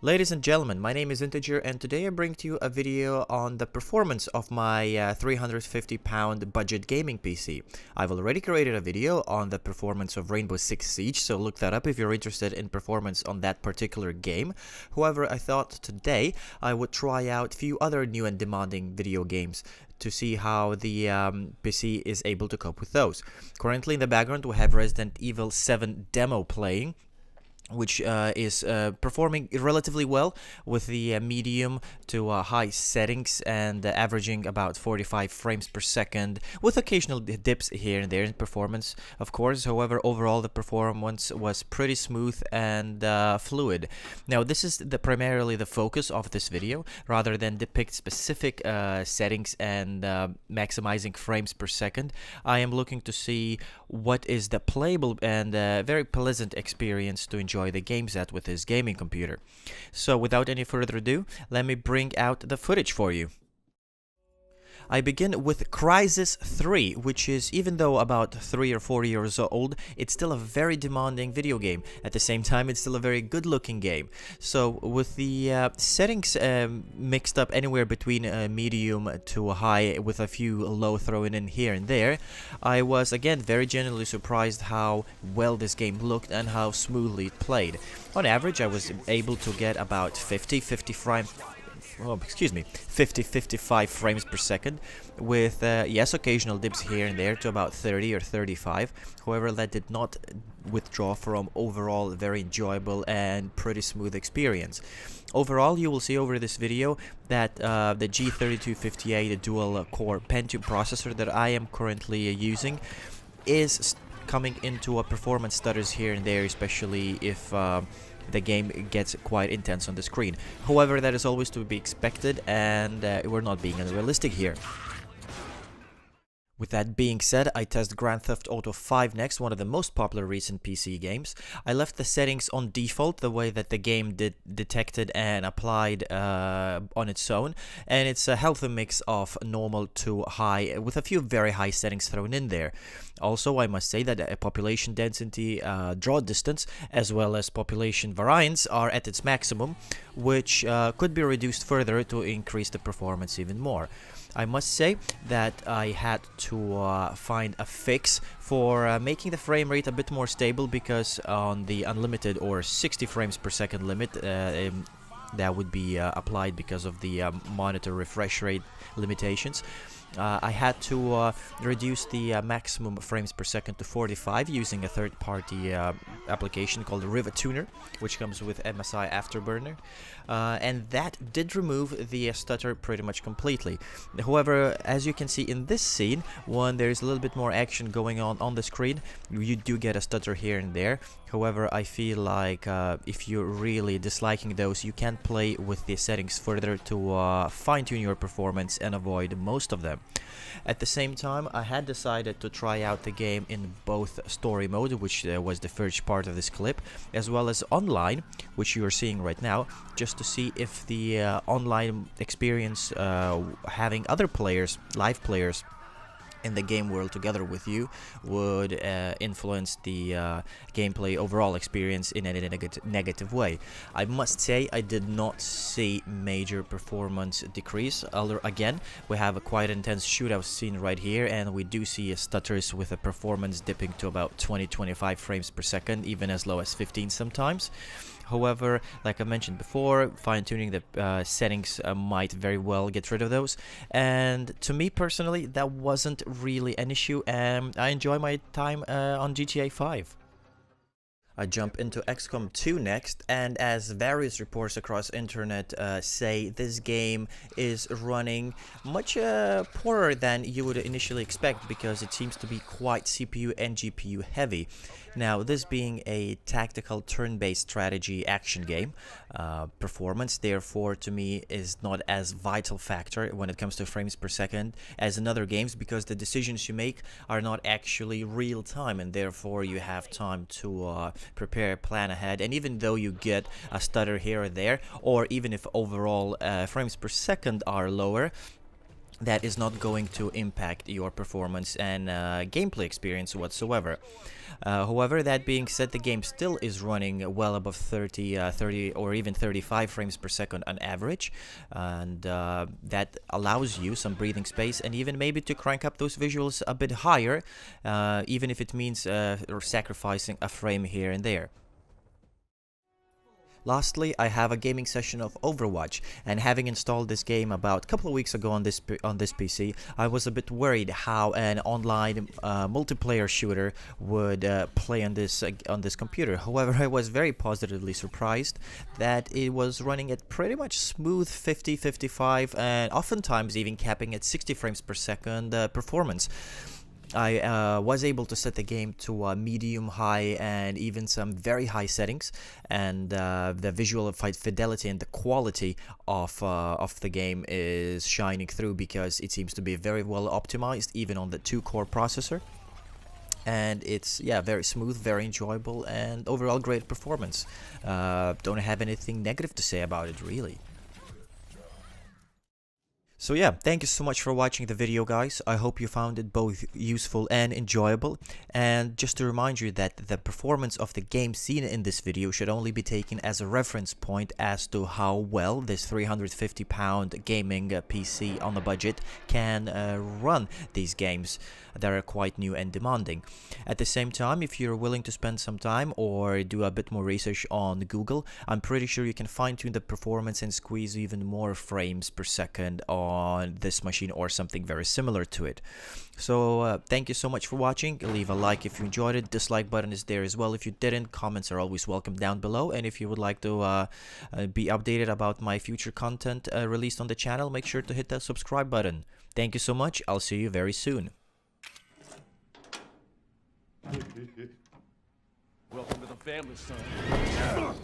Ladies and gentlemen, my name is Integer and today I bring to you a video on the performance of my £350 budget gaming PC. I've already created a video on the performance of Rainbow Six Siege, so look that up if you're interested in performance on that particular game. However, I thought today I would try out a few other new and demanding video games to see how the PC is able to cope with those. Currently in the background we have Resident Evil 7 demo playing, which is performing relatively well with the medium to high settings and averaging about 45 frames per second with occasional dips here and there in performance, of course. However, overall the performance was pretty smooth and fluid. Now this is primarily the focus of this video, rather than depict specific settings and maximizing frames per second. I am looking to see what is the playable and very pleasant experience to enjoy the games at with this gaming computer. So without any further ado, let me bring out the footage for you. I begin with Crysis III, which is, even though about 3 or 4 years old, it's still a very demanding video game. At the same time, it's still a very good looking game. So with the settings mixed up anywhere between medium to high with a few low thrown in here and there, I was again very genuinely surprised how well this game looked and how smoothly it played. On average, I was able to get about 50-55 frames per second with yes, occasional dips here and there to about 30 or 35. However, that did not withdraw from overall very enjoyable and pretty smooth experience. Overall, you will see over this video that the G3258 dual core Pentium processor that I am currently using is coming into a performance stutters here and there, especially if the game gets quite intense on the screen. However, that is always to be expected, and we're not being unrealistic here. With that being said, I test Grand Theft Auto 5 next, one of the most popular recent PC games. I left the settings on default, the way that the game detected and applied on its own, and it's a healthy mix of normal to high, with a few very high settings thrown in there. Also, I must say that population density, draw distance, as well as population variance are at its maximum, which could be reduced further to increase the performance even more. I must say that I had to find a fix for making the frame rate a bit more stable, because on the unlimited or 60 frames per second limit that would be applied because of the monitor refresh rate limitations. I had to reduce the maximum frames per second to 45 using a third-party application called Rivet Tuner, which comes with MSI Afterburner, and that did remove the stutter pretty much completely. However, as you can see in this scene, when there's a little bit more action going on the screen, you do get a stutter here and there. However, I feel like if you're really disliking those, you can play with the settings further to fine-tune your performance and avoid most of them. At the same time, I had decided to try out the game in both story mode, which was the first part of this clip, as well as online, which you are seeing right now, just to see if the online experience, having other players, live players, in the game world together with you, would influence the gameplay overall experience in a negative way. I must say I did not see major performance decrease. Again, we have a quite intense shootout scene right here, and we do see stutters with a performance dipping to about 20-25 frames per second, even as low as 15 sometimes. However, like I mentioned before, fine-tuning the settings might very well get rid of those, and to me personally that wasn't really an issue, and I enjoy my time on GTA 5. I jump into Xcom 2 next, and as various reports across internet say, this game is running much poorer than you would initially expect, because it seems to be quite CPU and GPU heavy. Now, this being a tactical turn-based strategy action game, performance therefore to me is not as vital factor when it comes to frames per second as in other games, because the decisions you make are not actually real time, and therefore you have time to prepare, plan ahead. And even though you get a stutter here or there, or even if overall frames per second are lower, that is not going to impact your performance and gameplay experience whatsoever. However, that being said, the game still is running well above 30 or even 35 frames per second on average, and that allows you some breathing space and even maybe to crank up those visuals a bit higher, even if it means sacrificing a frame here and there. Lastly, I have a gaming session of Overwatch, and having installed this game about a couple of weeks ago on this PC, I was a bit worried how an online multiplayer shooter would play on this computer. However, I was very positively surprised that it was running at pretty much smooth 50, 55, and oftentimes even capping at 60 frames per second performance. I was able to set the game to medium, high, and even some very high settings, and the visual fidelity and the quality of the game is shining through because it seems to be very well optimized, even on the 2-core processor. And it's, yeah, very smooth, very enjoyable, and overall great performance. Don't have anything negative to say about it, really. So yeah, thank you so much for watching the video, guys. I hope you found it both useful and enjoyable. And just to remind you that the performance of the game seen in this video should only be taken as a reference point as to how well this £350 gaming PC on the budget can run these games that are quite new and demanding. At the same time, if you're willing to spend some time or do a bit more research on Google, I'm pretty sure you can fine-tune the performance and squeeze even more frames per second on this machine or something very similar to it. So thank you so much for watching. Leave a like if you enjoyed it. Dislike button is there as well if you didn't. Comments are always welcome down below, and if you would like to be updated about my future content released on the channel, make sure to hit that subscribe button. Thank you so much. I'll see you very soon. Welcome to the family, son.